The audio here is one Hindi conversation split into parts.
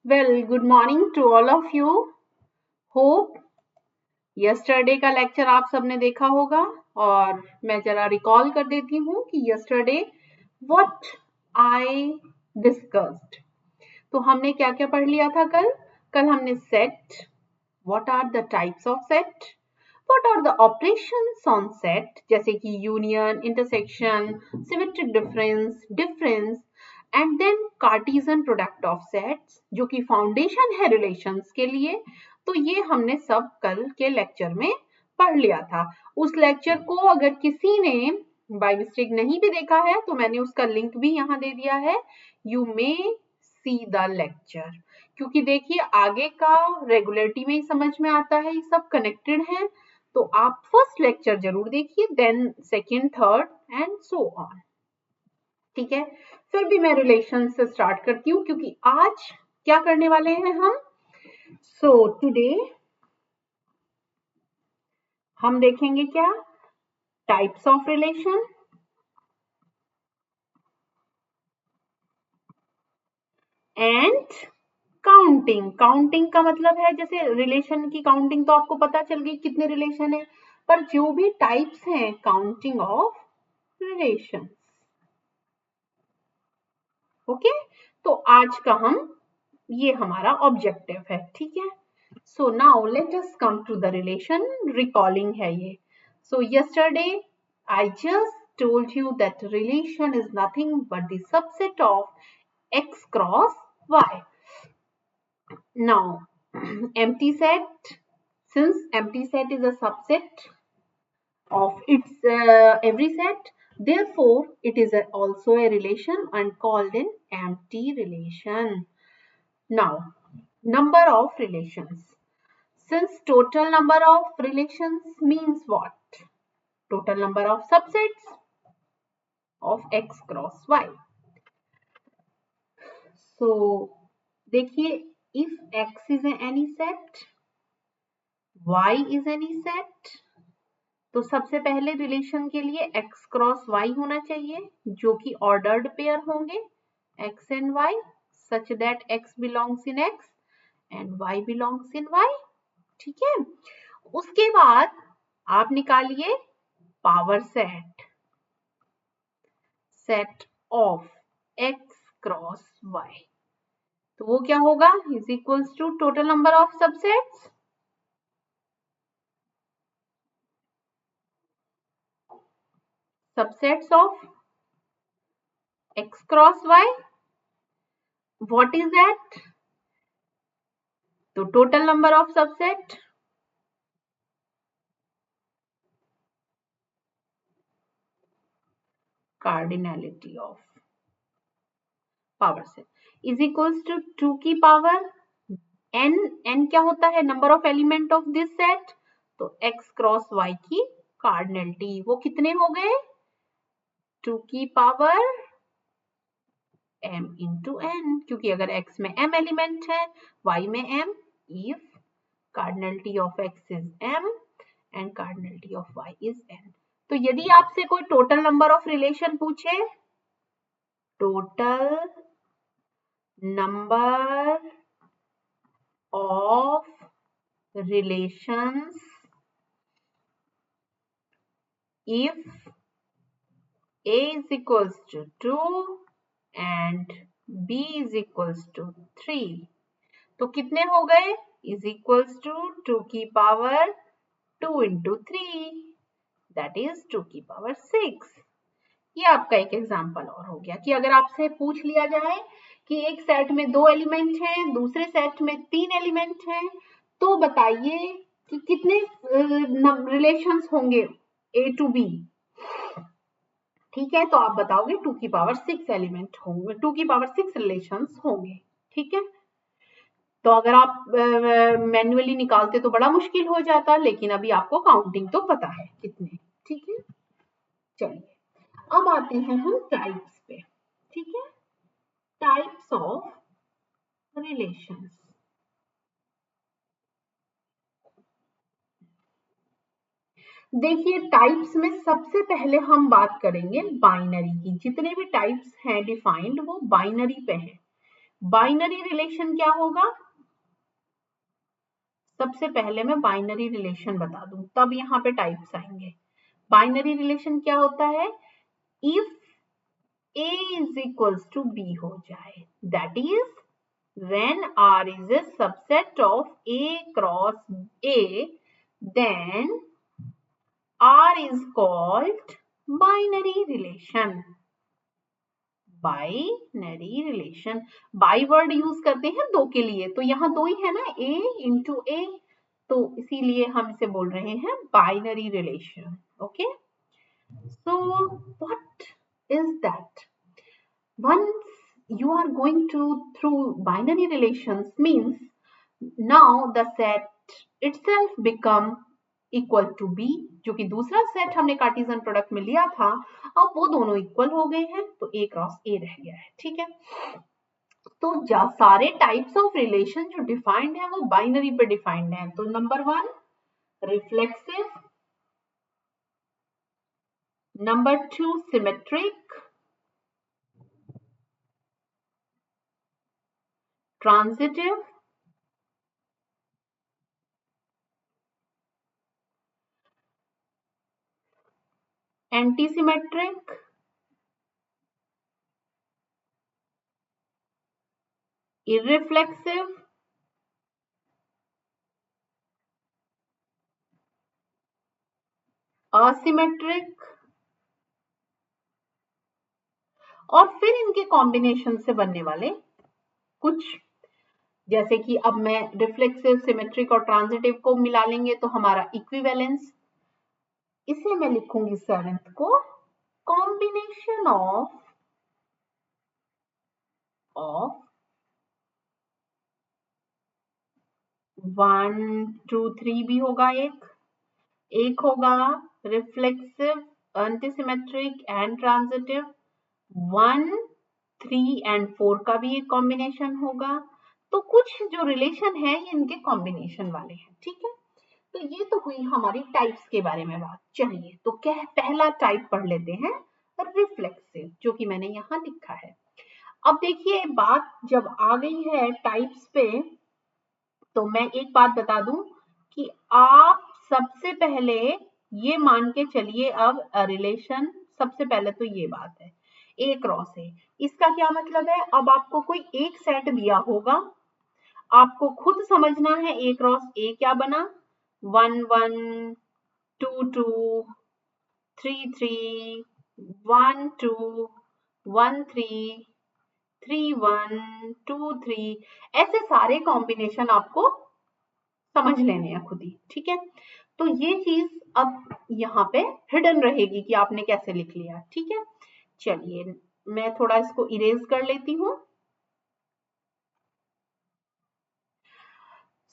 Well, good morning to all of you. Hope yesterday का लेक्चर आप सबने देखा होगा और मैं जरा रिकॉल कर देती हूँ कि yesterday what I discussed. तो हमने क्या क्या पढ़ लिया था कल हमने set, what are the types of set, what are the operations on set जैसे कि union, intersection, symmetric difference and then Cartesian product of sets जो कि फाउंडेशन है रिलेशंस के लिए। तो ये हमने सब कल के लेक्चर में पढ़ लिया था। उस लेक्चर को अगर किसी ने बाय मिस्टेक नहीं भी देखा है तो मैंने उसका लिंक भी यहाँ दे दिया है, you may see the lecture, क्योंकि देखिए आगे का रेगुलरिटी में ही समझ में आता है, ये सब कनेक्टेड है। तो आप फर्स्ट लेक्चर जरूर देखिए, then second, third and so on. ठीक है, फिर भी मैं रिलेशन से स्टार्ट करती हूँ क्योंकि आज क्या करने वाले हैं हम। सो टुडे हम देखेंगे क्या, types of relation and counting. Counting का मतलब है जैसे रिलेशन की काउंटिंग तो आपको पता चल गई कितने रिलेशन है, पर जो भी टाइप्स हैं काउंटिंग ऑफ रिलेशन। ओके, तो आज का ये हमारा ऑब्जेक्टिव है। ठीक है, so now let us come to the relation, recalling है ये। so yesterday I just told you that relation is nothing but the subset of x cross y. now empty set, since empty set is a subset of its every set, therefore it is also a relation and called an empty relation. Now number of relations, since total number of relations means what? Total number of subsets of x cross y. So देखिए, if x is any set, y is any set, तो सबसे पहले रिलेशन के लिए x क्रॉस y होना चाहिए जो कि ऑर्डर्ड पेयर होंगे x and y such that x belongs in x and y belongs in y. ठीक है, उसके बाद आप निकालिए power set of x cross y, तो वो क्या होगा, is equals to total number of subsets of x cross y. What is that? तो total number of subset cardinality of power set is equals to 2 की पावर n क्या होता है, number of element of this set, तो x क्रॉस y की कार्डिनलिटी, वो कितने हो गए, 2 की पावर m इंटू n, क्योंकि अगर x में m एलिमेंट है y में m, if cardinality of x is m and cardinality of y is n. तो यदि आपसे कोई टोटल नंबर ऑफ रिलेशन पूछे, total number of relations if a is equals to 2 and b is equals to 3, तो कितने हो गए, इज इक्वल्स टू 2 की पावर 2 इंटू 3, दैट इज 2 की पावर 6. ये आपका एक एग्जांपल और हो गया कि अगर आपसे पूछ लिया जाए कि एक सेट में 2 एलिमेंट हैं, दूसरे सेट में 3 एलिमेंट हैं, तो बताइए कि कितने रिलेशंस होंगे ए टू बी। ठीक है, तो आप बताओगे 2 की पावर 6 एलिमेंट होंगे, 2 की पावर 6 रिलेशंस होंगे। ठीक है, तो अगर आप मैन्युअली निकालते तो बड़ा मुश्किल हो जाता, लेकिन अभी आपको काउंटिंग तो पता है कितने। ठीक है, चलिए अब आते हैं हम टाइप्स पे। ठीक है, टाइप्स ऑफ रिलेशंस। देखिए टाइप्स में सबसे पहले हम बात करेंगे बाइनरी की। जितने भी टाइप्स हैं डिफाइंड वो बाइनरी पे हैं। बाइनरी रिलेशन क्या होगा? सबसे पहले मैं बाइनरी रिलेशन बता दूं, तब यहाँ पे टाइप्स आएंगे। बाइनरी रिलेशन क्या होता है? If A is equals to B हो जाए, that is when R is a subset of A cross A, then R is called binary relation. Binary relation, by word use करते हैं दो के लिए, तो यहाँ दो ही है ना, A इंटू A, तो इसीलिए हम इसे बोल रहे हैं binary relation. Okay, so what is that? Once you are going through binary relations means now the set itself become equal to B, जो कि दूसरा सेट हमने कार्टेशियन प्रोडक्ट में लिया था, अब वो दोनों इक्वल हो गए हैं, तो A क्रॉस A रह गया है। ठीक है, तो सारे टाइप्स ऑफ रिलेशन जो डिफाइंड है वो बाइनरी पे डिफाइंड है। तो number 1 reflexive, number 2 symmetric, transitive, antisymmetric, irreflexive, asymmetric, और फिर इनके कॉम्बिनेशन से बनने वाले कुछ, जैसे कि अब मैं रिफ्लेक्सिव, सिमेट्रिक और ट्रांजिटिव को मिला लेंगे तो हमारा इक्विवेलेंस, इसे मैं लिखूंगी 7th को, कॉम्बिनेशन ऑफ 1 2 3 भी होगा, एक होगा reflexive, antisymmetric and transitive, 1 3 and 4 का भी एक कॉम्बिनेशन होगा। तो कुछ जो रिलेशन है ये इनके कॉम्बिनेशन वाले हैं। ठीक है, तो ये तो हुई हमारी टाइप्स के बारे में बात। चलिए तो क्या पहला टाइप पढ़ लेते हैं, रिफ्लेक्सिव, जो कि मैंने यहाँ लिखा है। अब देखिए बात जब आ गई है टाइप्स पे, तो मैं एक बात बता दूं कि आप सबसे पहले ये मान के चलिए, अब रिलेशन सबसे पहले तो ये बात है A क्रॉस A, इसका क्या मतलब है? अब आपको कोई एक सेट दिया होगा, आपको खुद समझना है A क्रॉस A क्या बना, 1 1 2 2 3 3 1 2 1 3 3 1 2 3, ऐसे सारे कॉम्बिनेशन आपको समझ लेने हैं खुद ही। ठीक है, तो ये चीज अब यहाँ पे हिडन रहेगी कि आपने कैसे लिख लिया। ठीक है, चलिए मैं थोड़ा इसको इरेज कर लेती हूँ।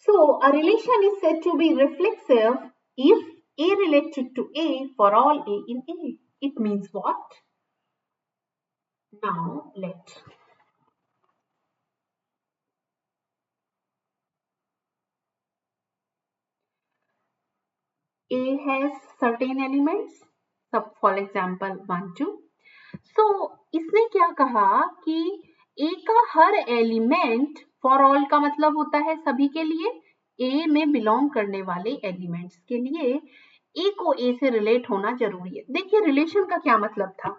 So a relation is said to be reflexive if A related to A for all A in A. It means what? Now let A has certain elements, सब for example 1 2. So इसने क्या कहा कि A का हर एलिमेंट, फॉर ऑल का मतलब होता है सभी के लिए, A में बिलोंग करने वाले एलिमेंट्स के लिए A को A से रिलेट होना जरूरी है। देखिए रिलेशन का क्या मतलब था,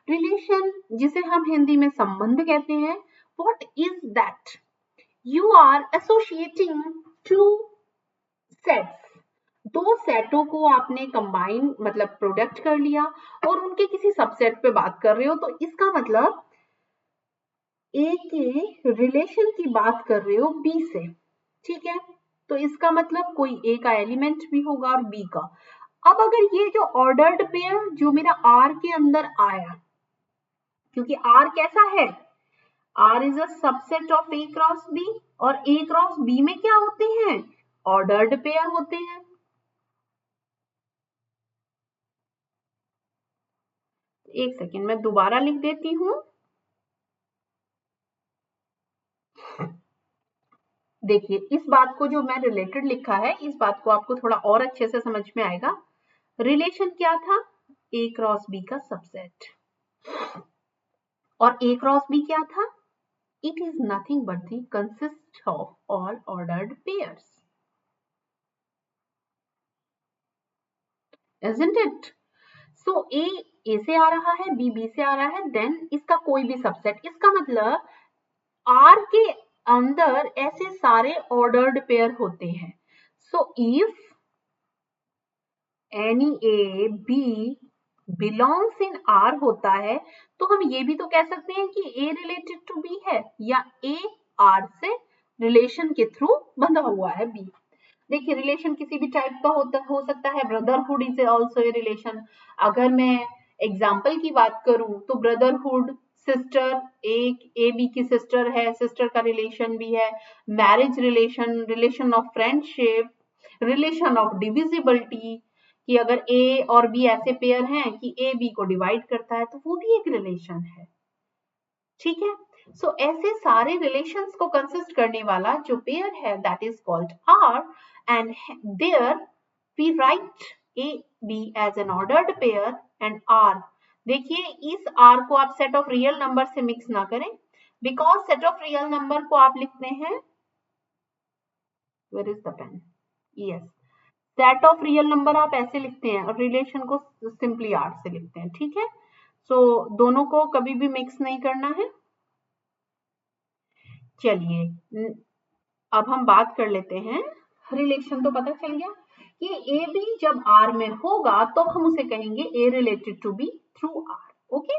रिलेशन जिसे हम हिंदी में संबंध कहते हैं, what is that? You are associating two sets, दो सेटों को आपने कंबाइन मतलब प्रोडक्ट कर लिया और उनके किसी सबसेट पे बात कर रहे हो, तो इसका मतलब ए के रिलेशन की बात कर रहे हो बी से। ठीक है, तो इसका मतलब कोई ए का एलिमेंट भी होगा और बी का। अब अगर ये जो ऑर्डर्ड पेयर जो मेरा आर के अंदर आया, क्योंकि आर कैसा है, R is a subset of A cross B, और ए क्रॉस बी में क्या होते हैं, ऑर्डर्ड पेयर होते हैं। एक सेकेंड मैं दोबारा लिख देती हूं। देखिए इस बात को जो मैं रिलेटेड लिखा है, इस बात को आपको थोड़ा और अच्छे से समझ में आएगा। रिलेशन क्या था, ए क्रॉस बी का सबसेट, और ए क्रॉस बी क्या था, It is nothing but the consists of all ordered pairs. Isn't it? So A से आ रहा है, B से आ रहा है, then इसका कोई भी सबसेट, इसका मतलब R के अंदर ऐसे सारे ordered pair होते हैं. So if any A, B belongs in R होता है, तो हम ये भी तो कह सकते हैं कि A related to B है, या A R से रिलेशन के थ्रू बंधा हुआ है B. देखिए रिलेशन किसी भी टाइप का हो सकता है. Brotherhood is also a relation. अगर मैं एग्जाम्पल की बात करूं तो ब्रदरहुड, सिस्टर, एक ए बी की सिस्टर है, सिस्टर का रिलेशन भी है, marriage relation, relation of friendship, relation of divisibility, कि अगर ए और बी ऐसे पेयर हैं कि ए बी को डिवाइड करता है तो वो भी एक रिलेशन है. ठीक है. सो ऐसे सारे रिलेशंस को कंसिस्ट करने वाला जो पेयर है that is called R, and there we write A B as an ordered pair and R. देखिए इस आर को आप सेट ऑफ रियल नंबर से मिक्स ना करें, because set of real number को आप लिखते हैं, where is the pen, yes, set of real number आप ऐसे लिखते हैं और रिलेशन को सिंपली आर से लिखते हैं. ठीक है. सो दोनों को कभी भी मिक्स नहीं करना है. चलिए अब हम बात कर लेते हैं. रिलेशन तो पता चल गया कि ए बी जब आर में होगा तो हम उसे कहेंगे A related to B through R. Okay.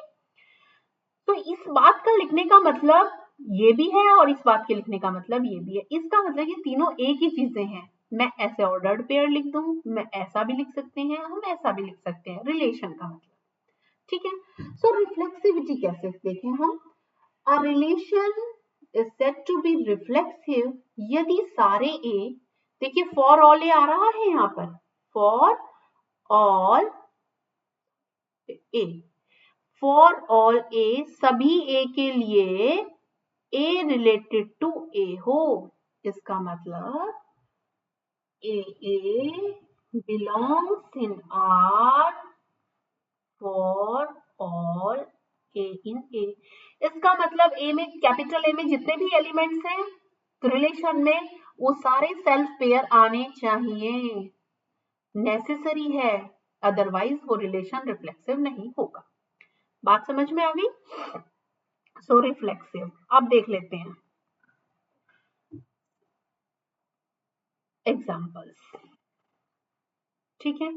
तो इस बात का लिखने का मतलब ये भी है और इस बात के लिखने का मतलब ये भी है. इसका मतलब ये तीनों एक ही चीजें हैं. मैं ऐसे ऑर्डर्ड पेयर लिख दूं, मैं ऐसा भी लिख सकते हैं, हम ऐसा भी लिख सकते हैं. रिलेशन का मतलब. ठीक है. सो रिफ्लेक्सिविटी कैसे देखें हम. A relation is said to be reflexive यदि सारे A, देखिए for all A आ रहा है यहाँ पर, for all A, for all A सभी A के लिए A related to A हो. इसका मतलब A belongs in R for all A in A. इसका मतलब A में, कैपिटल A में जितने भी एलिमेंट्स हैं रिलेशन में, वो सारे सेल्फ पेयर आने चाहिए, नेसेसरी है, अदरवाइज वो रिलेशन रिफ्लेक्सिव नहीं होगा. बात समझ में आ गई. सो रिफ्लेक्सिव अब देख लेते हैं एग्जांपल्स. ठीक है.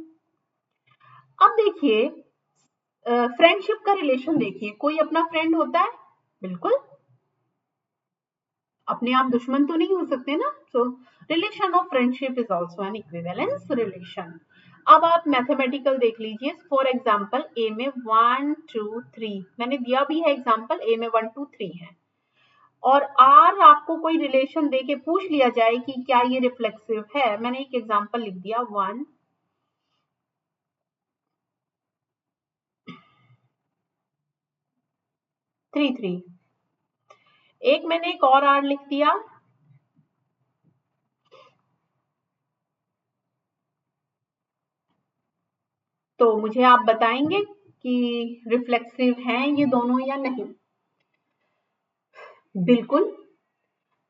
अब देखिए फ्रेंडशिप का रिलेशन देखिए. कोई अपना फ्रेंड होता है, बिल्कुल, अपने आप दुश्मन तो नहीं हो सकते ना. सो relation of friendship is also an equivalence relation. अब आप मैथमेटिकल देख लीजिए. फॉर एग्जाम्पल ए में 1 2 3 मैंने दिया भी है एग्जाम्पल. ए में 1 2 3 है और आर आपको कोई रिलेशन दे के पूछ लिया जाए कि क्या ये रिफ्लेक्सिव है. मैंने एक एग्जाम्पल लिख दिया 1 3 3. एक मैंने एक और आर लिख दिया, तो मुझे आप बताएंगे कि रिफ्लेक्सिव हैं ये दोनों या नहीं. बिल्कुल,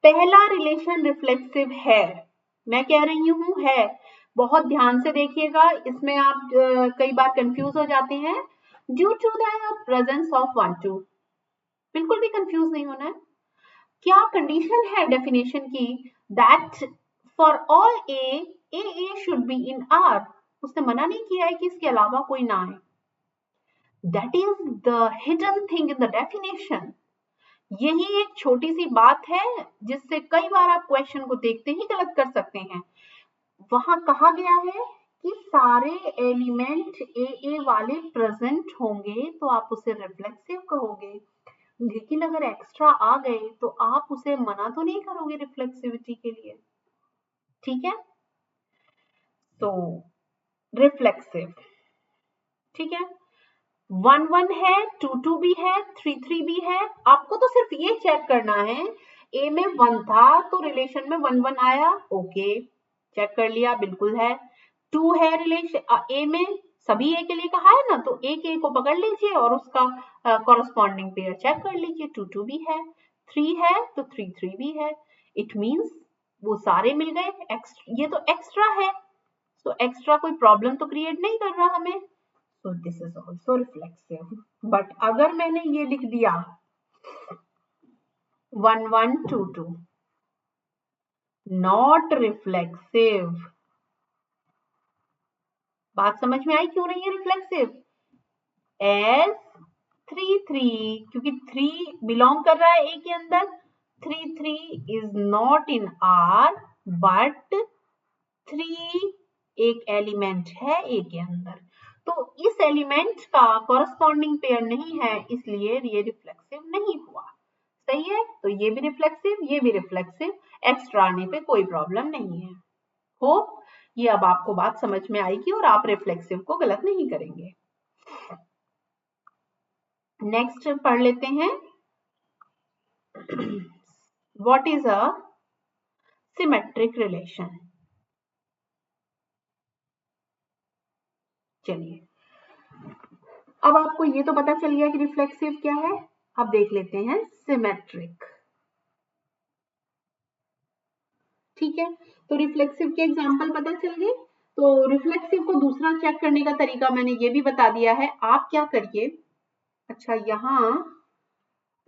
पहला रिलेशन रिफ्लेक्सिव है. मैं कह रही हूं है. बहुत ध्यान से देखिएगा, इसमें आप कई बार कंफ्यूज हो जाते हैं. Due to the presence of 1 2. बिल्कुल भी कंफ्यूज नहीं होना है. क्या कंडीशन है डेफिनेशन की, that for all A should be in are. उसने मना नहीं किया है कि इसके अलावा कोई ना आए. That is the hidden thing in the definition. यही एक छोटी सी बात है जिससे कई बार आप क्वेश्चन को देखते ही गलत कर सकते हैं. वहां कहा गया है कि सारे एलिमेंट ए वाले प्रेजेंट होंगे तो आप उसे रिफ्लेक्सिव कहोगे, लेकिन अगर एक्स्ट्रा आ गए तो आप उसे मना तो नहीं करोगे रिफ्लेक्सिविटी के लिए. ठीक है. तो रिफ्लेक्सिव. ठीक है. 1 1 है, 2 2 भी है, 3 3 भी है. आपको तो सिर्फ ये चेक करना है, ए में 1 था तो रिलेशन में 1 1 आया. ओके, चेक कर लिया, बिल्कुल है. 2 है रिलेशन ए में, सभी ए के लिए कहा है ना, तो एक ए को पकड़ लीजिए और उसका कॉरस्पॉन्डिंग पेयर चेक कर लीजिए. 2 2 भी है. 3 है तो 3 3 भी है। इट मींस वो सारे मिल गए, ये तो एक्स्ट्रा है, तो एक्स्ट्रा कोई प्रॉब्लम तो क्रिएट नहीं कर रहा हमें, so this is also reflexive। But अगर मैंने ये लिख दिया 1 1 2 2 नॉट रिफ्लेक्सिव, बात समझ में आई क्यों नहीं है रिफ्लेक्सिव? एस 3 3, क्योंकि 3 बिलोंग कर रहा है ए के अंदर, 3 3 is not in are, but 3 एक एलिमेंट है ए के अंदर, तो इस एलिमेंट का कॉरस्पॉन्डिंग पेयर नहीं है, इसलिए ये रिफ्लेक्सिव नहीं हुआ। सही है, तो ये भी रिफ्लेक्सिव, ये भी रिफ्लेक्सिव, एक्स्ट्रा आने पे कोई प्रॉब्लम नहीं है। होप ये अब आपको बात समझ में आएगी और आप रिफ्लेक्सिव को गलत नहीं करेंगे। नेक्स्ट पढ़ लेते हैं, what is a symmetric relation. चलिए, अब आपको ये तो पता चल गया कि रिफ्लेक्सिव क्या है, अब देख लेते हैं सिमेट्रिक। ठीक है, तो रिफ्लेक्सिव के एग्जांपल पता चल गए। तो रिफ्लेक्सिव को दूसरा चेक करने का तरीका मैंने ये भी बता दिया है, आप क्या करिए, अच्छा यहाँ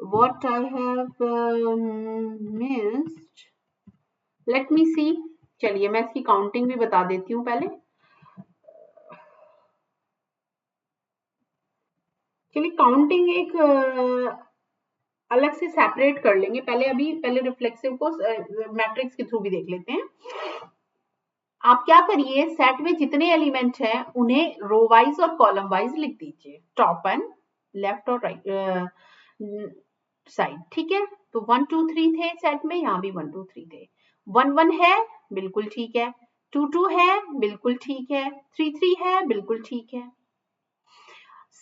what I have missed, let me see, चलिए मैं इसकी काउंटिंग भी बता देती हूँ पहले। चलिए काउंटिंग एक अलग से सेपरेट कर लेंगे, पहले रिफ्लेक्सिव को मैट्रिक्स के थ्रू भी देख लेते हैं। आप क्या करिए, सेट में जितने एलिमेंट हैं उन्हें रो वाइज और कॉलम वाइज लिख दीजिए, टॉप एंड लेफ्ट और राइट साइड। ठीक है, तो 1 2 3 थे सेट में, यहाँ भी 1 2 3 थे। 1 1 है, बिल्कुल ठीक है। 2 2 है, बिल्कुल ठीक है। 3 3 है, बिल्कुल ठीक है।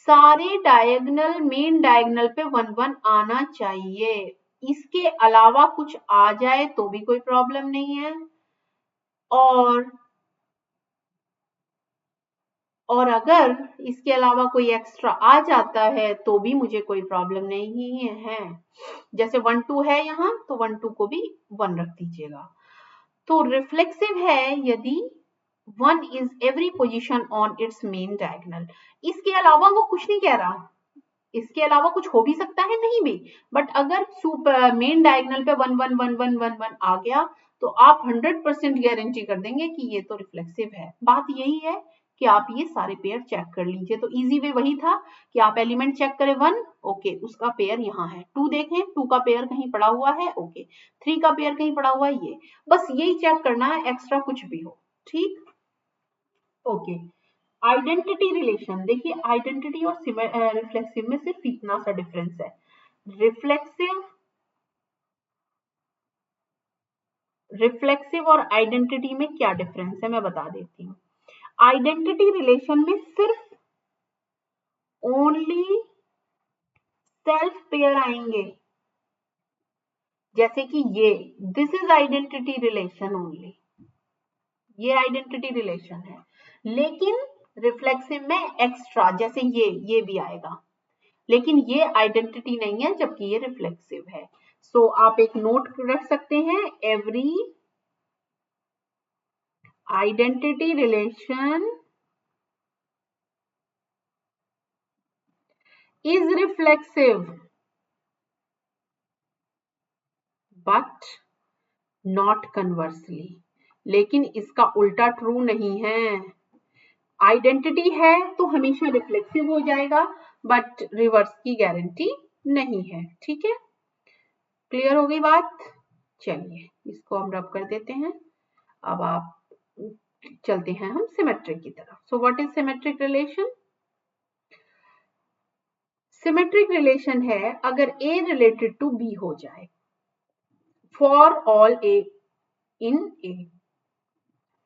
सारे डायगोनल, मेन डायगोनल पे 1 1 आना चाहिए, इसके अलावा कुछ आ जाए तो भी कोई प्रॉब्लम नहीं है, और अगर इसके अलावा कोई एक्स्ट्रा आ जाता है तो भी मुझे कोई प्रॉब्लम नहीं है। जैसे 1 2 है यहाँ, तो 1 2 को भी 1 रख दीजिएगा। तो रिफ्लेक्सिव है यदि 1 is every position on its main diagonal, इसके अलावा वो कुछ नहीं कह रहा, इसके अलावा कुछ हो भी सकता है, नहीं भी, बट अगर मेन डायगोनल पे 1 1 1 1 1 1 आ गया तो आप 100% गारंटी कर देंगे कि ये तो रिफ्लेक्सिव है। बात यही है कि आप ये सारे पेयर चेक कर लीजिए, तो इजी वे वही था कि आप एलिमेंट चेक करें 1, ओके उसका पेयर यहाँ है, 2 देखें 2 का पेयर कहीं पड़ा हुआ है, ओके 3 का पेयर कहीं पड़ा हुआ है, ये बस यही चेक करना है, एक्स्ट्रा कुछ भी हो। ठीक, ओके। आइडेंटिटी रिलेशन, देखिए आइडेंटिटी और रिफ्लेक्सिव में सिर्फ इतना सा डिफरेंस है। रिफ्लेक्सिव और आइडेंटिटी में क्या डिफरेंस है मैं बता देती हूँ। आइडेंटिटी रिलेशन में सिर्फ ओनली सेल्फ पेयर आएंगे, जैसे कि ये this is identity relation only, ये आइडेंटिटी रिलेशन है। लेकिन रिफ्लेक्सिव में एक्स्ट्रा, जैसे ये भी आएगा, लेकिन ये आइडेंटिटी नहीं है जबकि ये रिफ्लेक्सिव है। सो आप एक नोट रख सकते हैं, every identity relation is reflexive but not conversely, लेकिन इसका उल्टा ट्रू नहीं है। आइडेंटिटी है तो हमेशा रिफ्लेक्सिव हो जाएगा, बट रिवर्स की गारंटी नहीं है। ठीक है, क्लियर हो गई बात? चलिए इसको हम रब कर देते हैं। अब आप चलते हैं हम सिमेट्रिक की तरफ। So what is symmetric relation? Symmetric relation है अगर A रिलेटेड टू B हो जाए, for all A in A।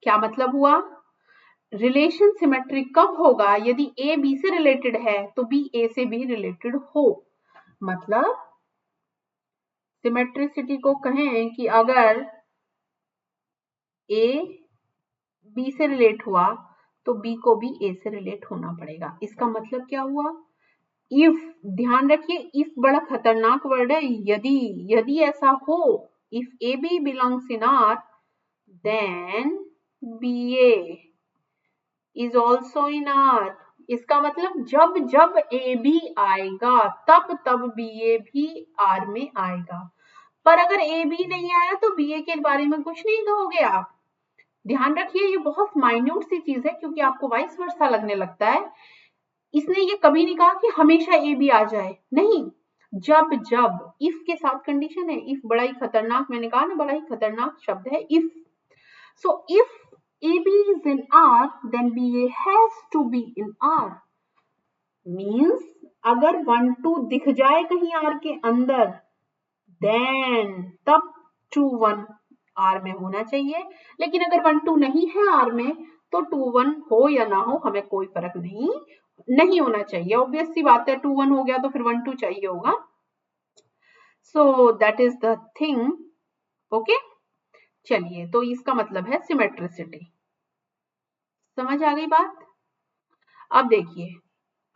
क्या मतलब हुआ? रिलेशन सिमेट्रिक कब होगा? यदि A B से रिलेटेड है तो B A से भी रिलेटेड हो। मतलब सिमेट्रिसिटी को कहें कि अगर A B से रिलेट हुआ तो B को भी A से रिलेट होना पड़ेगा। इसका मतलब क्या हुआ? इफ, ध्यान रखिए इफ बड़ा खतरनाक वर्ड है। यदि, यदि ऐसा हो, if A B belongs in R then B A is also in R. इसका मतलब जब जब ए बी आएगा तब तब बी ए भी आर में आएगा। पर अगर ए बी नहीं आया तो बी ए के बारे में कुछ नहीं कहोगे आप। ध्यान रखिए ये बहुत माइन्यूट सी चीज है, क्योंकि आपको वाइस वर्सा लगने लगता है। इसने ये कभी नहीं कहा कि हमेशा ए बी आ जाए, नहीं। जब जब, इफ के साथ कंडीशन है। इफ बड़ा ही खतरनाक, मैंने कहा ना बड़ा ही खतरनाक शब्द है if. So if AB is in R, then BA has to be in R. Means अगर 1 2 दिख जाए कहीं R के अंदर, then तब 2 1 R में होना चाहिए। लेकिन अगर 1 2 नहीं है R में तो 2 1 हो या ना हो हमें कोई फर्क नहीं होना चाहिए। ऑब्वियस सी बात है, 2 1 हो गया तो फिर 1 2 चाहिए होगा। So that is the thing. Okay? चलिए, तो इसका मतलब है सिमेट्रिसिटी। समझ आ गई बात? अब देखिए,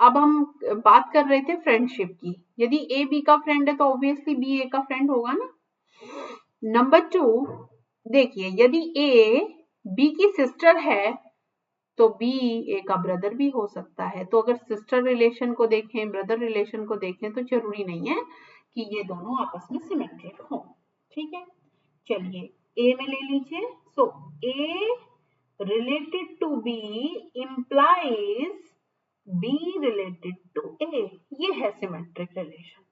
अब हम बात कर रहे थे फ्रेंडशिप की। यदि ए बी का फ्रेंड है तो ऑब्वियसली बी ए का फ्रेंड होगा ना। नंबर 2, देखिए यदि ए बी की सिस्टर है तो बी ए का ब्रदर भी हो सकता है। तो अगर सिस्टर रिलेशन को देखें, ब्रदर रिलेशन को देखें, तो जरूरी नहीं है कि ये दोनों आपस में सिमेट्रिक हो। ठीक है, चलिए ए में ले लीजिए। So A related to B implies B related to A, ये है सिमेट्रिक रिलेशन।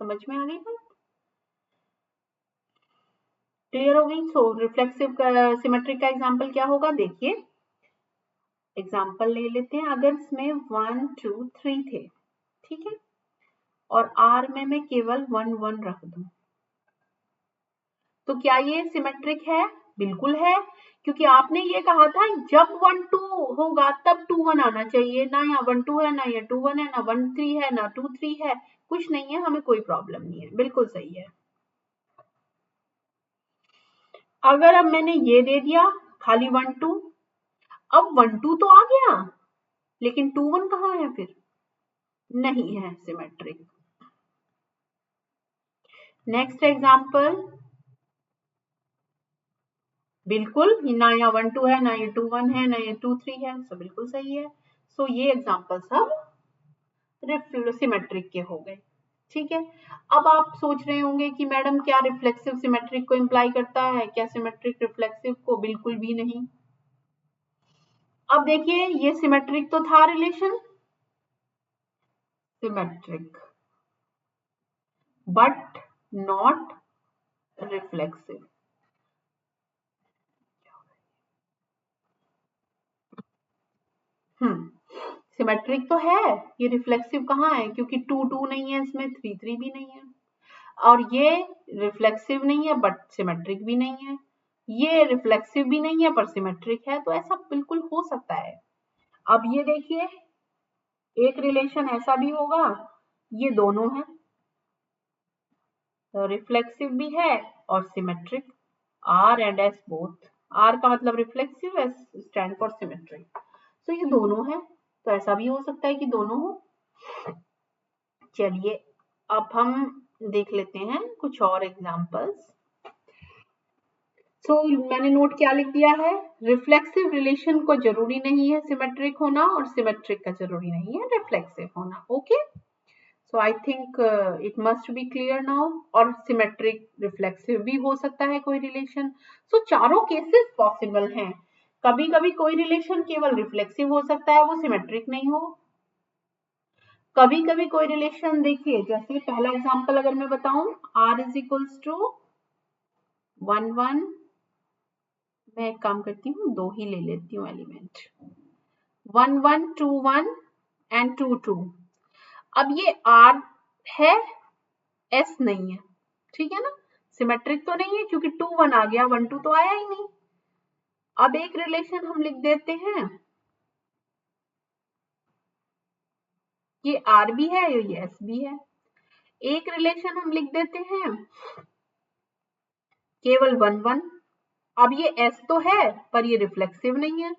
समझ में आ गई बात? क्लियर हो गई? सो रिफ्लेक्सिव सिमेट्रिक का एग्जांपल क्या होगा, देखिए एग्जांपल ले लेते हैं। अगर इसमें 1 2 3 थे, ठीक है, और R में मैं केवल 1 1 रख दूं, तो क्या ये सिमेट्रिक है? बिल्कुल है, क्योंकि आपने ये कहा था जब 1 2 होगा तब 2 1 आना चाहिए। ना यहाँ 1 2 है, ना ये 2 1 है, ना 1 3 है, ना 2 3 है, कुछ नहीं है, हमें कोई प्रॉब्लम नहीं है, बिल्कुल सही है। अगर अब मैंने ये दे दिया खाली 1 2, अब 1 2 तो आ गया, लेकिन 2 1 कहाँ है? फिर नहीं है सिमेट्रिक। नेक्स्ट एग्जांपल, बिल्कुल ना यहाँ 1 2 है, ना ये 2 1 है, ना ये 2 3 है, सो बिल्कुल सही है। सो ये एग्जांपल सब सिमेट्रिक के हो गए। ठीक है, अब आप सोच रहे होंगे कि मैडम क्या रिफ्लेक्सिव सिमेट्रिक को इंप्लाई करता है? क्या सिमेट्रिक रिफ्लेक्सिव को? बिल्कुल भी नहीं। अब देखिए ये सिमेट्रिक तो था relation, symmetric but not reflexive. Symmetric तो है, ये रिफ्लेक्सिव कहाँ है? क्योंकि 2 2 नहीं है इसमें, 3 3 भी नहीं है, और ये रिफ्लेक्सिव नहीं है बट सिमेट्रिक भी नहीं है, ये रिफ्लेक्सिव भी नहीं है पर सिमेट्रिक है। तो ऐसा बिल्कुल हो सकता है। अब ये देखिए, एक रिलेशन ऐसा भी होगा, ये दोनों है, तो रिफ्लेक्सिव भी है और symmetric, R and S both. R का मतलब reflexive, S stands for symmetric. तो ये दोनों है, तो ऐसा भी हो सकता है कि दोनों हो। चलिए अब हम देख लेते हैं कुछ और एग्जांपल्स। सो मैंने नोट क्या लिख दिया है, रिफ्लेक्सिव रिलेशन को जरूरी नहीं है सिमेट्रिक होना, और सिमेट्रिक का जरूरी नहीं है रिफ्लेक्सिव होना। Okay, so I think it must be clear now. और सिमेट्रिक रिफ्लेक्सिव भी हो सकता है कोई रिलेशन। सो चारों केसेस पॉसिबल हैं। कभी कभी कोई रिलेशन केवल रिफ्लेक्सिव हो सकता है, वो सिमेट्रिक नहीं हो। कभी कभी कोई रिलेशन, देखिए जैसे पहला एग्जांपल अगर मैं बताऊं, r इज इक्वल्स टू 1 1, मैं एक काम करती हूँ, 2 ही ले लेती हूँ एलिमेंट, 1 1 2 1 एंड 2 2। अब ये r है, s नहीं है, ठीक है ना, सिमेट्रिक तो नहीं है क्योंकि 2 1 आ गया, 1 2 तो आया ही नहीं। अब एक रिलेशन हम लिख देते हैं, ये r भी है, ये s भी है। एक रिलेशन हम लिख देते हैं केवल 1 1। अब ये S तो है पर ये रिफ्लेक्सिव नहीं है।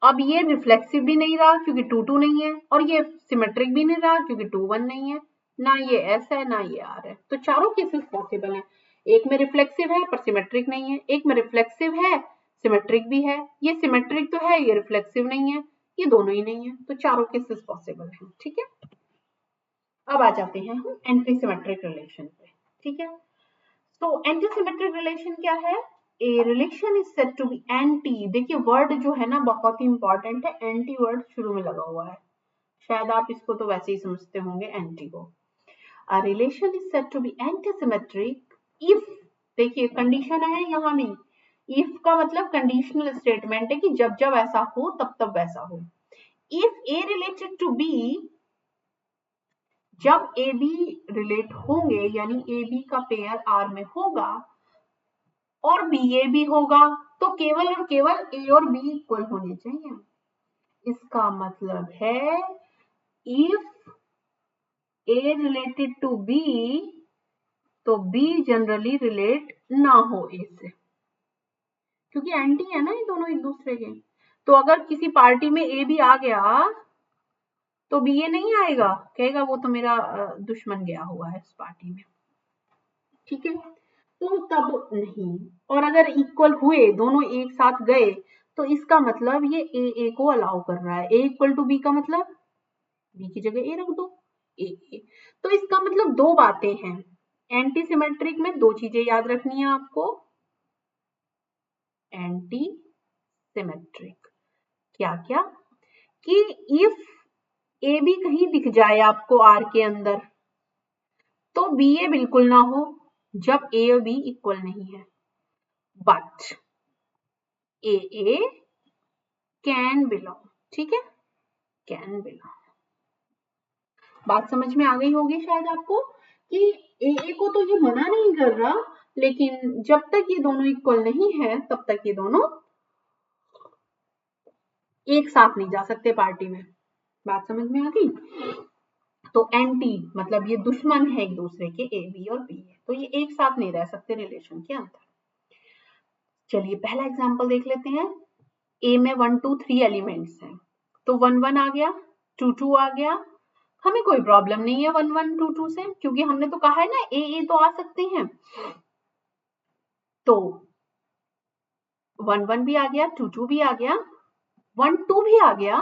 अब ये रिफ्लेक्सिव भी नहीं रहा क्योंकि 2 2 नहीं है, और ये सिमेट्रिक भी नहीं रहा क्योंकि 2 1 नहीं है, ना ये S है ना ये R है। तो चारों केसेस पॉसिबल हैं। एक में रिफ्लेक्सिव है पर सिमेट्रिक नहीं है, एक में रिफ्लेक्सिव है सिमेट्रिक भी है, ये सिमेट्रिक तो है ये रिफ्लेक्सिव नहीं है, ये दोनों ही नहीं है। तो चारों केसेस पॉसिबल हैं। ठीक है, अब आ जाते हैं हम एंटी सिमेट्रिक रिलेशन पे। ठीक है, तो एंटी सिमेट्रिक रिलेशन क्या है? A relation is said to be anti. देखिए वर्ड जो है ना बहुत ही इंपॉर्टेंट है, एंटी वर्ड शुरू में लगा हुआ है, शायद आप इसको तो वैसे ही समझते होंगे एंटी को। A relation is said to be anti symmetric if, देखिए कंडीशन है यहाँ भी, इफ का मतलब कंडीशनल स्टेटमेंट है कि जब जब ऐसा हो तब तब वैसा हो। If A related to B, जब ए बी रिलेट होंगे यानी ए बी का पेयर आर में होगा और बी ए भी होगा, तो केवल और केवल ए और बी इक्वल होने चाहिए। इसका मतलब है if A related to B तो बी जनरली रिलेट ना हो ए से, क्योंकि एंटी है ना ये दोनों एक दूसरे के। तो अगर किसी पार्टी में ए भी आ गया तो बी ए नहीं आएगा, कहेगा वो तो मेरा दुश्मन गया हुआ है इस पार्टी में। ठीक है, तो तब नहीं। और अगर इक्वल हुए दोनों एक साथ गए तो इसका मतलब ये ए को अलाउ कर रहा है। ए इक्वल टू बी का मतलब बी की जगह ए रख दो, ए। तो इसका मतलब दो बातें हैं, एंटी सिमेट्रिक में दो चीजें याद रखनी है आपको। एंटी सिमेट्रिक क्या क्या? कि इफ ए बी कहीं दिख जाए आपको आर के अंदर तो बी ए बिल्कुल ना हो जब ए और बी इक्वल नहीं है, बट ए कैन बिलोंग। ठीक है, कैन बिलोंग। बात समझ में आ गई होगी शायद आपको कि ए को तो ये मना नहीं कर रहा, लेकिन जब तक ये दोनों इक्वल नहीं है तब तक ये दोनों एक साथ नहीं जा सकते पार्टी में। बात समझ में आ गई? तो एंटी मतलब ये दुश्मन है एक दूसरे के, ए बी और बी है, तो ये एक साथ नहीं रह सकते रिलेशन के अंदर। चलिए पहला एग्जांपल देख लेते हैं। ए में 1 2 3 एलिमेंट्स हैं, तो 1 1 आ गया, 2 2 आ गया, हमें कोई प्रॉब्लम नहीं है 1 1 2 2 से, क्योंकि हमने तो कहा है ना ए तो आ सकते हैं। तो 1 1 भी आ गया, 2 2 भी आ गया, 1 2 भी आ गया,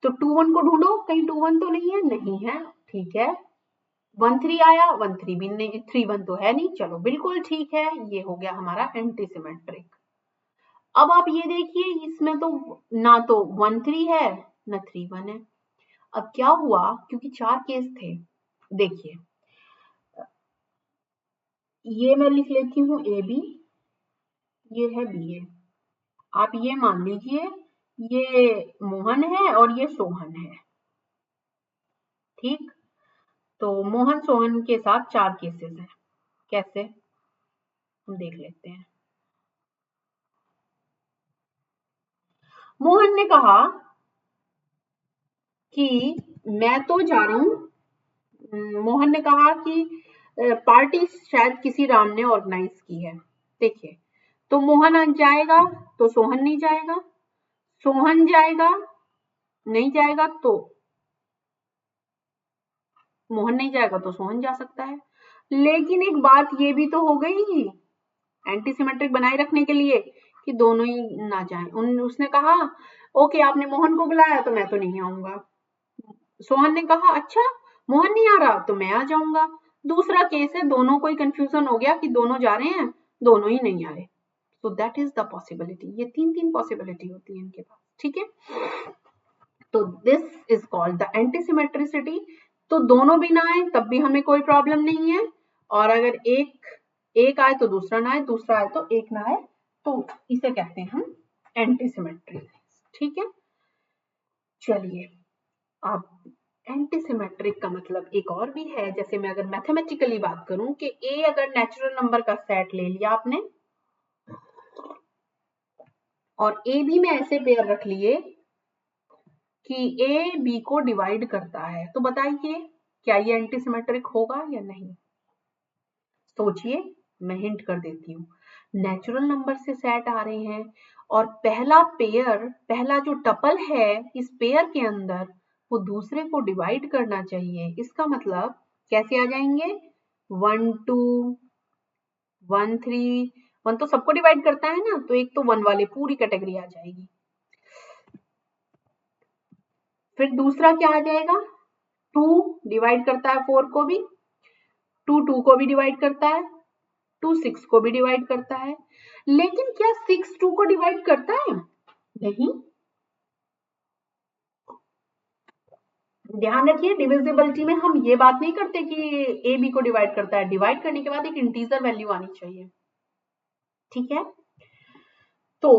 तो 2 1 को ढूंढो, कहीं 2 1 तो नहीं है, नहीं है, ठीक है। 1 3 आया, 1 3 भी नहीं, 3 1 तो है नहीं, चलो बिल्कुल ठीक है, ये हो गया हमारा एंटी सिमेट्रिक। अब आप ये देखिए इसमें तो ना तो 1 3 है ना 3 1 है। अब क्या हुआ, क्योंकि चार केस थे, देखिए ये मैं लिख लेती हूँ ए बी, ये है बी ए। आप ये मान लीजिए ये मोहन है और ये सोहन है। ठीक, तो मोहन सोहन के साथ चार केसेस हैं, कैसे हम देख लेते हैं। मोहन ने कहा कि मैं तो जा रहा हूं, मोहन ने कहा कि पार्टी शायद किसी राम ने ऑर्गेनाइज की है। देखिए, तो मोहन जाएगा तो सोहन नहीं जाएगा, सोहन जाएगा नहीं जाएगा तो मोहन नहीं जाएगा तो सोहन जा सकता है। लेकिन एक बात ये भी तो हो गई एंटी सिमेट्रिक बनाए रखने के लिए कि दोनों ही ना जाएं। उसने कहा ओके आपने मोहन को बुलाया तो मैं तो नहीं आऊंगा। सोहन ने कहा अच्छा मोहन नहीं आ रहा तो मैं आ जाऊंगा। दूसरा केस है दोनों को ही कंफ्यूजन हो गया कि दोनों जा रहे हैं, दोनों ही नहीं आए। तो दैट इज द पॉसिबिलिटी। ये तीन तीन पॉसिबिलिटी होती है इनके पास। ठीक है, तो दिस इज कॉल्ड द एंटीसिमेट्रिसिटी। तो दोनों भी ना आए तब भी हमें कोई प्रॉब्लम नहीं है, और अगर एक आए तो दूसरा ना आए, दूसरा आए तो एक ना आए, तो इसे कहते हैं हम एंटीसिमेट्री। ठीक है, चलिए अब एंटीसिमेट्रिक का मतलब एक और भी है। जैसे मैं अगर मैथमेटिकली बात करूं कि ए अगर नेचुरल नंबर का सेट ले लिया आपने और ए बी में ऐसे पेयर रख लिए कि ए बी को डिवाइड करता है, तो बताइए क्या ये एंटीसिमेट्रिक होगा या नहीं? सोचिए, मैं हिंट कर देती हूँ। नेचुरल नंबर से सेट आ रहे हैं और पहला जो टपल है इस पेयर के अंदर वो दूसरे को डिवाइड करना चाहिए। इसका मतलब कैसे आ जाएंगे? 1 2 1 3 1 तो सबको डिवाइड करता है ना, तो एक तो 1 वाले पूरी कैटेगरी आ जाएगी। फिर दूसरा क्या आ जाएगा? 2 डिवाइड करता है 4 को भी, 2 2 को भी डिवाइड करता है, 2 6 को भी डिवाइड करता है। लेकिन क्या 6 2 को डिवाइड करता है? नहीं। ध्यान रखिए, डिविजिबिलिटी में हम ये बात नहीं करते कि ए बी को डिवाइड करता है। डिवाइड करने के बाद एक इंटीजर वैल्यू आनी चाहिए, ठीक है। तो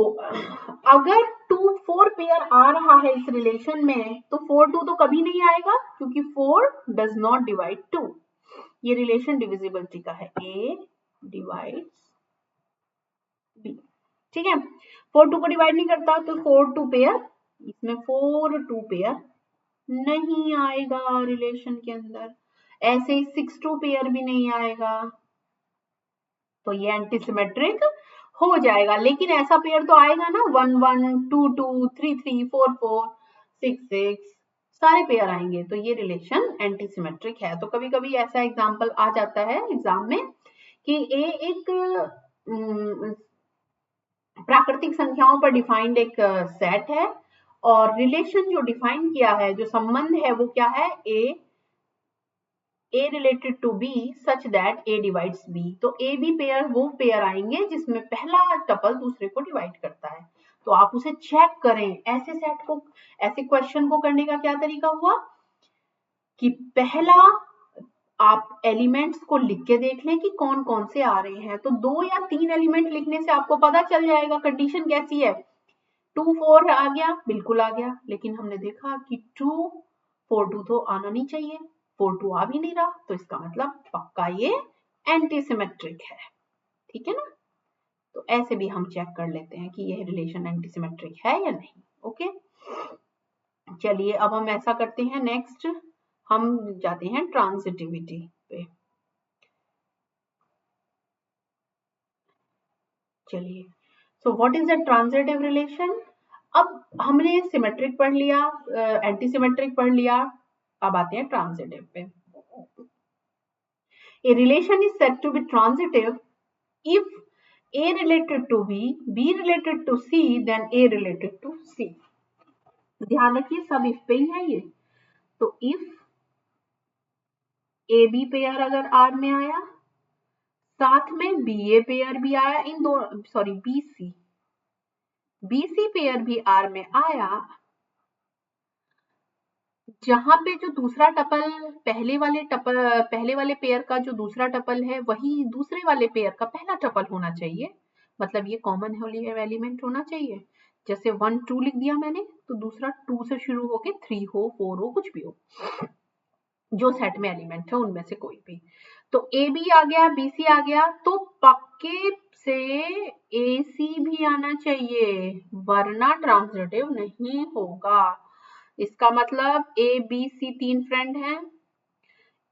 अगर 2 4 पेयर आ रहा है इस रिलेशन में तो 4 2 तो कभी नहीं आएगा क्योंकि 4 डज नॉट डिवाइड 2। ये रिलेशन डिविजिबिलिटी का है, ए डिवाइड्स बी, ठीक है। 4 2 को डिवाइड नहीं करता तो 4 2 पेयर, इसमें 4 2 पेयर नहीं आएगा रिलेशन के अंदर। ऐसे ही 6 2 पेयर भी नहीं आएगा, तो ये एंटीसिमेट्रिक हो जाएगा। लेकिन ऐसा पेयर तो आएगा ना, 1 1 2 2 3 3 4 4 6 6 सारे पेयर आएंगे, तो ये रिलेशन एंटीसिमेट्रिक है। तो कभी कभी ऐसा एग्जांपल आ जाता है एग्जाम में कि ए एक प्राकृतिक संख्याओं पर डिफाइंड एक सेट है और रिलेशन जो डिफाइन किया है, जो संबंध है वो क्या है? A related to B such that A divides B। तो A B पेयर वो पेयर आएंगे जिसमें पहला टपल दूसरे को डिवाइड करता है। तो आप उसे चेक करें। ऐसे सेट को, ऐसे क्वेश्चन को करने का क्या तरीका हुआ कि पहला आप एलिमेंट्स को लिख के देख लें कि कौन कौन से आ रहे हैं। तो 2 या 3 एलिमेंट लिखने से आपको पता चल जाएगा कंडीशन कैसी है। 2 4 आ गया, बिल्कुल आ गया, लेकिन हमने देखा कि 2 4 2 तो आना नहीं चाहिए, 4 2 आ भी नहीं रहा, तो इसका मतलब पक्का ये एंटीसिमेट्रिक है, ठीक है ना। तो ऐसे भी हम चेक कर लेते हैं कि यह रिलेशन एंटीसिमेट्रिक है या नहीं। ओके, चलिए अब हम ऐसा करते हैं, नेक्स्ट हम जाते हैं ट्रांजिटिविटी पे। चलिए, so what is the transitive relation? अब हमने सिमेट्रिक पढ़ लिया, एंटीसिमेट्रिक पढ़ लिया, अब आते हैं ट्रांजिटिव पे। A relation is said to be transitive if A related to B, B related to C, then A related to C। ध्यान रखिए सब इफ पे ही है ये। तो इफ ए बी पेयर अगर आर में आया, साथ में बी ए पेयर भी आया, इन दो सॉरी बी सी पेयर भी आर में आया, जहां पे जो दूसरा टपल पहले वाले पेयर का जो दूसरा टपल है वही दूसरे वाले पेयर का पहला टपल होना चाहिए। मतलब ये कॉमन एलिमेंट होना चाहिए। जैसे 1 2 लिख दिया मैंने, तो दूसरा 2 से शुरू होके 3 हो 4 हो कुछ भी हो, जो सेट में एलिमेंट है उनमें से कोई भी। तो ए बी आ गया, बी सी आ गया, तो पक्के से ए सी भी आना चाहिए, वरना ट्रांजिटिव नहीं होगा। इसका मतलब ए बी सी 3 फ्रेंड हैं,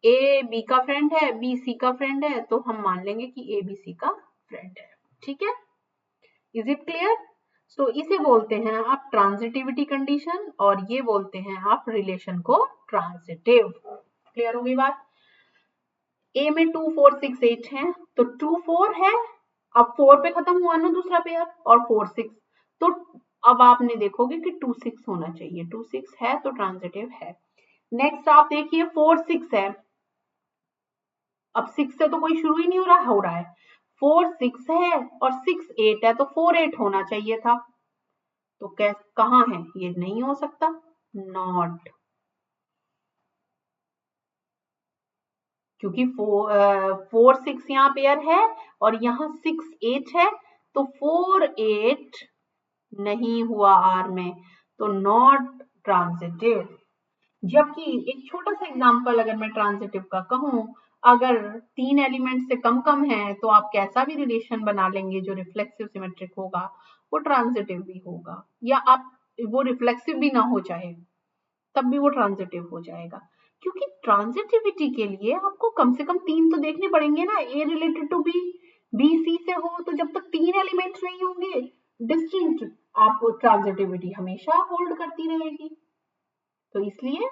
ए बी का फ्रेंड है, बी सी का फ्रेंड है, तो हम मान लेंगे कि ए बी सी का फ्रेंड है, ठीक है। Is it clear? सो इसे बोलते हैं आप ट्रांजिटिविटी कंडीशन और ये बोलते हैं आप रिलेशन को ट्रांजिटिव। क्लियर होगी बात? ए में 2 4 6 8 है, तो 2 4 है, अब 4 पे खत्म हुआ ना दूसरा पेयर, और 4 6, तो अब आपने देखोगे कि 2 6 होना चाहिए, 2 6 है तो ट्रांजिटिव है। नेक्स्ट आप देखिए 4 6 है, अब 6 से तो कोई शुरू ही नहीं हो रहा है, 4 6 है और 6 8 है, तो 4 8 होना चाहिए था। तो कहाँ है ये? नहीं हो सकता, नॉट, क्योंकि 4 6 यहाँ पेयर है और यहाँ 6 8 है, तो 4 8 नहीं हुआ आर में, तो नॉट ट्रांजिटिव। जबकि एक छोटा सा एग्जांपल अगर मैं ट्रांजिटिव का कहूं, अगर 3 एलिमेंट से कम कम है तो आप कैसा भी रिलेशन बना लेंगे जो रिफ्लेक्सिव सिमेट्रिक होगा वो ट्रांजिटिव भी होगा, या आप वो रिफ्लेक्सिव भी ना हो चाहे तब भी वो ट्रांजिटिव हो जाएगा। क्योंकि ट्रांजिटिविटी के लिए आपको कम से कम 3 तो देखने पड़ेंगे ना, A related to B, B C से हो तो जब तक 3 एलिमेंट्स नहीं होंगे डिस्टिंक्ट, आपको ट्रांजिटिविटी हमेशा होल्ड करती रहेगी। तो इसलिए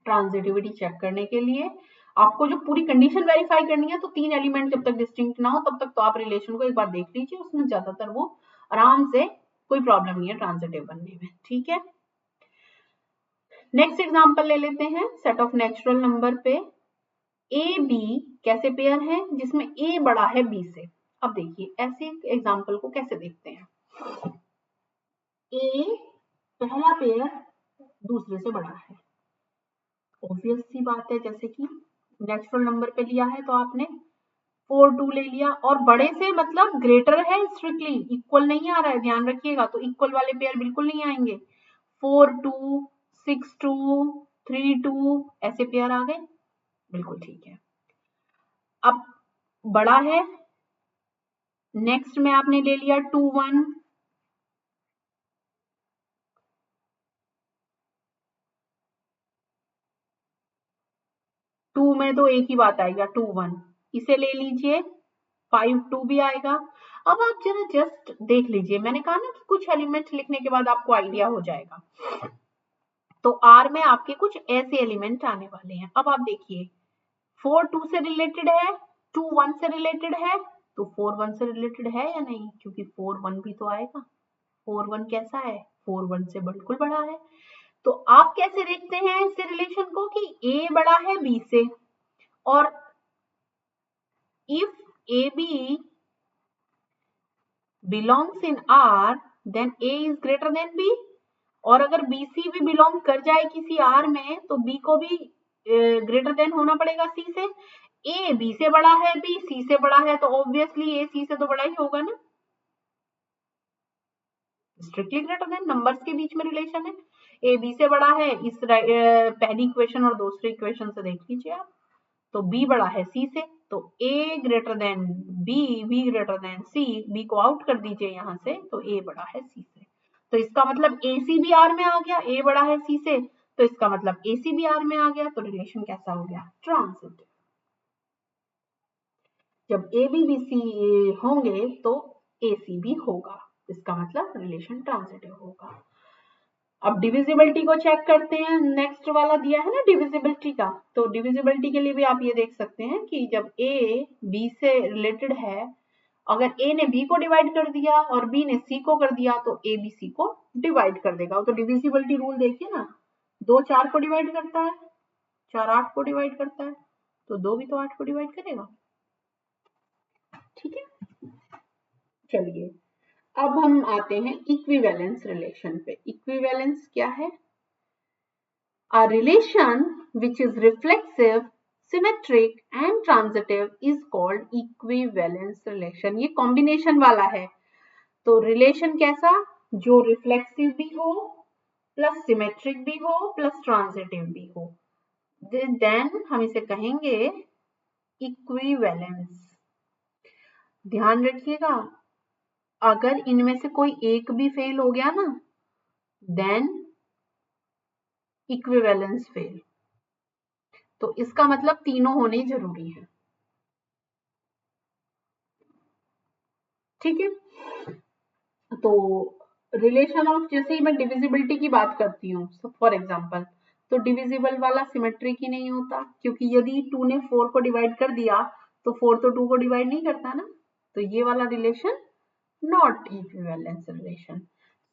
ट्रांजिटिविटी चेक करने के लिए आपको जो पूरी कंडीशन वेरीफाई करनी है, तो 3 एलिमेंट जब तक डिस्टिंक्ट ना हो तब तक तो आप रिलेशन को एक बार देख लीजिए, उसमें ज्यादातर वो आराम से, कोई प्रॉब्लम नहीं है ट्रांजिटिव बनने में। ठीक है, नेक्स्ट एग्जांपल ले लेते हैं सेट ऑफ नेचुरल नंबर पे। ए बी कैसे पेयर है जिसमें ए बड़ा है बी से। अब देखिए ऐसे एग्जांपल को कैसे देखते हैं। ए पहला पेयर दूसरे से बड़ा है, ऑब्वियस सी बात है, जैसे कि नेचुरल नंबर पे लिया है तो आपने 4 2 ले लिया, और बड़े से मतलब ग्रेटर है, स्ट्रिक्टली इक्वल नहीं आ रहा है, ध्यान रखिएगा। तो इक्वल वाले पेयर बिल्कुल नहीं आएंगे, 4 2 6 2 3 2 ऐसे पेयर आ गए, बिल्कुल ठीक है। अब बड़ा है, नेक्स्ट में आपने ले लिया 2 1, 2 में तो एक ही बात आएगा 2 1, इसे ले लीजिए, 5 2 भी आएगा। अब आप जरा जस्ट देख लीजिए, मैंने कहा ना कि कुछ एलिमेंट लिखने के बाद आपको आइडिया हो जाएगा। तो आर में आपके कुछ ऐसे एलिमेंट आने वाले हैं। अब आप देखिए 4 2 से रिलेटेड है, 2 1 से रिलेटेड है, तो 4 1 से रिलेटेड है या नहीं, क्योंकि 4 1 भी तो आएगा। 4 1 कैसा है, 4 1 से बिल्कुल बड़ा है। तो आप कैसे देखते हैं इस रिलेशन को कि ए बड़ा है बी से, और if A B belongs in R then A is greater than B, और अगर BC भी बिलोंग कर जाए किसी R में तो B को भी ग्रेटर देन होना पड़ेगा C से। A B से बड़ा है, B C से बड़ा है, तो ऑब्वियसली A C से तो बड़ा ही होगा ना, स्ट्रिक्टली ग्रेटर देन, नंबर्स के बीच में रिलेशन है। A B से बड़ा है, इस पहली इक्वेशन और दूसरी इक्वेशन से देख लीजिए आप, तो B बड़ा है C से, तो A greater than B, B greater than C, B को आउट कर दीजिए यहाँ से, तो A बड़ा है C से। तो इसका मतलब AC भी R में आ गया, A बड़ा है C से, तो इसका मतलब AC भी R में आ गया, तो रिलेशन कैसा हो गया, ट्रांजिटिव। जब A B C होंगे तो AC भी होगा, इसका मतलब रिलेशन ट्रांजिटिव होगा। अब डिविजिबिलिटी को चेक करते हैं, नेक्स्ट वाला दिया है ना डिविजिबिलिटी का, तो डिविजिबिलिटी के लिए भी आप ये देख सकते हैं कि जब A B से रिलेटेड है, अगर A ने B को डिवाइड कर दिया और B ने C को कर दिया तो A B C को डिवाइड कर देगा। तो डिविजिबिलिटी रूल देखिए ना, 2 4 को डिवाइड करता है, 4 8 को डिवाइड करता है, तो 2 भी तो 8 को डिवाइड करेगा। ठीक है, चलिए अब हम आते हैं इक्विवेलेंस रिलेशन पे। इक्विवेलेंस क्या है, a relation which is reflexive, symmetric and transitive is called equivalence relation। ये कॉम्बिनेशन वाला है, तो रिलेशन कैसा, जो रिफ्लेक्सिव भी हो, प्लस सिमेट्रिक भी हो, प्लस ट्रांजिटिव भी हो, देन हम इसे कहेंगे इक्विवेलेंस। ध्यान रखिएगा, अगर इनमें से कोई एक भी फेल हो गया ना, देन इक्विवेलेंस फेल, तो इसका मतलब तीनों होने जरूरी है। ठीक है, तो रिलेशन ऑफ, जैसे ही मैं डिविजिबिलिटी की बात करती हूँ फॉर एग्जांपल, तो डिविजिबल वाला सिमेट्रिक ही नहीं होता, क्योंकि यदि 2 ने 4 को डिवाइड कर दिया तो 4 तो 2 को डिवाइड नहीं करता ना, तो ये वाला रिलेशन नॉट इक्विवेलेंस रिलेशन।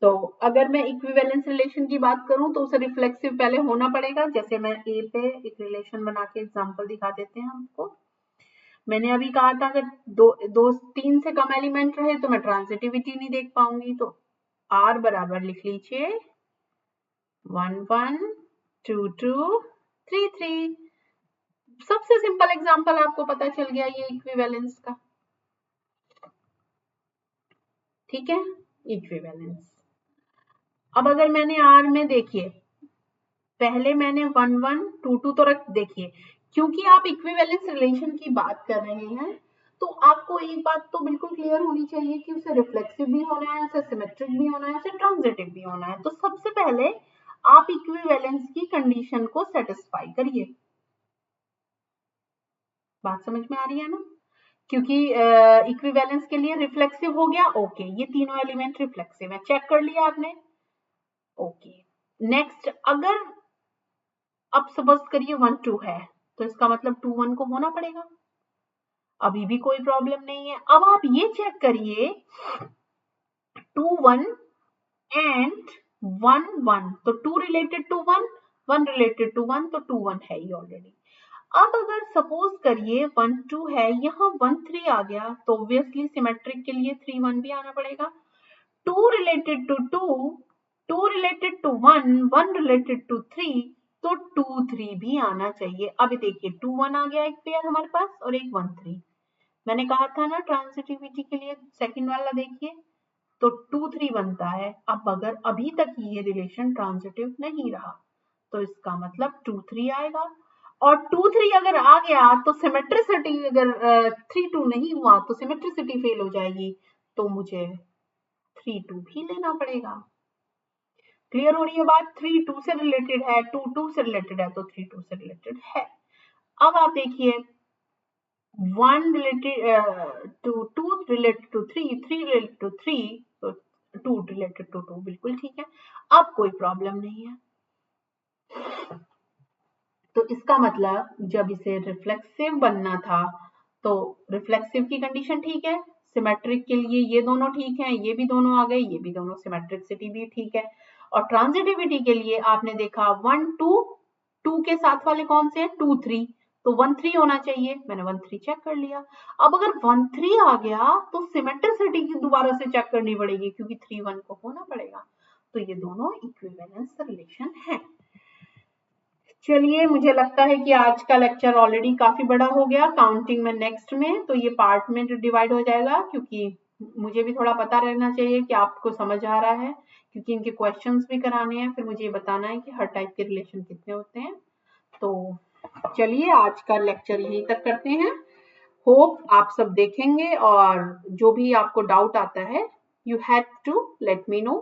तो अगर मैं इक्विवेलेंस रिलेशन की बात करूं तो उसे रिफ्लेक्सिव पहले होना पड़ेगा। जैसे मैं ए पे एक रिलेशन बना के एग्जांपल दिखा देते हैं हमको। मैंने अभी कहा था अगर दो 3 से कम एलिमेंट रहे तो मैं ट्रांजिटिविटी नहीं देख पाऊंगी, तो R बराबर लिख लीजिए 1 1 2 2 3 3। सबसे सिंपल एग्जांपल आपको पता चल गया ये इक्विवेलेंस का। ठीक है, इक्विवेलेंस। अब अगर मैंने R में देखिए, पहले मैंने 1 1 2 2 तो रख, देखिए क्योंकि आप इक्विवेलेंस रिलेशन की बात कर रहे हैं तो आपको एक बात तो बिल्कुल क्लियर होनी चाहिए कि उसे रिफ्लेक्सिव भी होना है, उसे सिमेट्रिक भी होना है, उसे ट्रांजिटिव भी होना है। तो सबसे पहले आप इक्विवेलेंस की कंडीशन को सेटिस्फाई करिए। बात समझ में आ रही है ना, क्योंकि इक्विवेलेंस के लिए रिफ्लेक्सिव हो गया। ओके, ये तीनों एलिमेंट रिफ्लेक्सिव है, चेक कर लिया आपने। ओके, नेक्स्ट, अगर अब सपोज करिए 1 2 है तो इसका मतलब 2 1 को होना पड़ेगा, अभी भी कोई प्रॉब्लम नहीं है। अब आप ये चेक करिए 2 1 एंड 1 1, तो 2 रिलेटेड टू 1, 1 रिलेटेड टू 1, तो 2 1 है ही ऑलरेडी। अब अगर सपोज करिए 1 2 है, यहाँ 1 3 आ गया, तो ऑब्वियसली सिमेट्रिक के लिए 3 1 भी आना पड़ेगा। 2 related to 2, 2 related to 1, 1 related to 3, तो 2 3 भी आना चाहिए। अब देखिए 2 1 आ गया एक पेयर हमारे पास और एक 1 3। मैंने कहा था ना ट्रांसिटिविटी के लिए सेकंड वाला देखिए, तो 2 3 बनता है। अब अगर अभी तक ये रिलेशन ट्रांजिटिव नहीं रहा तो इसका मतलब 2 3 आएगा, और 2 3 अगर आ गया तो सिमेट्रिसिटी, अगर 3 2 नहीं हुआ तो सिमेट्रिसिटी फेल हो जाएगी, तो मुझे 3 2 भी लेना पड़ेगा। क्लियर हो रही है बात? 3 2 से रिलेटेड है, 2 2 से रिलेटेड है, तो 3 2 से रिलेटेड है। अब आप देखिए 1 related to 2 related to 3, 3 related to 3, तो 2 रिलेटेड टू 2, बिल्कुल ठीक है, अब कोई प्रॉब्लम नहीं है। तो इसका मतलब जब इसे रिफ्लेक्सिव बनना था तो रिफ्लेक्सिव की कंडीशन ठीक है, सिमेट्रिक के लिए ये दोनों ठीक है, ये भी दोनों आ गए, ये भी दोनों, सिमेट्रिसिटी भी ठीक है। और ट्रांजिटिविटी के लिए आपने देखा 1 2, 2 के साथ वाले कौन से हैं? 2 3, तो 1 3 होना चाहिए, मैंने 1 3 चेक कर लिया। अब अगर 1 3 आ गया तो सिमेट्रिसिटी की दोबारा से चेक करनी पड़ेगी, क्योंकि 3 1 को होना पड़ेगा। तो ये दोनों इक्विवेलेंस रिलेशन है। चलिए, मुझे लगता है कि आज का लेक्चर ऑलरेडी काफी बड़ा हो गया। काउंटिंग में नेक्स्ट में तो ये पार्ट में डिवाइड हो जाएगा, क्योंकि मुझे भी थोड़ा पता रहना चाहिए कि आपको समझ आ रहा है, क्योंकि इनके क्वेश्चंस भी कराने हैं, फिर मुझे ये बताना है कि हर टाइप के रिलेशन कितने होते हैं। तो चलिए, आज का लेक्चर यहीं तक करते हैं। होप आप सब देखेंगे, और जो भी आपको डाउट आता है, you have to let me no.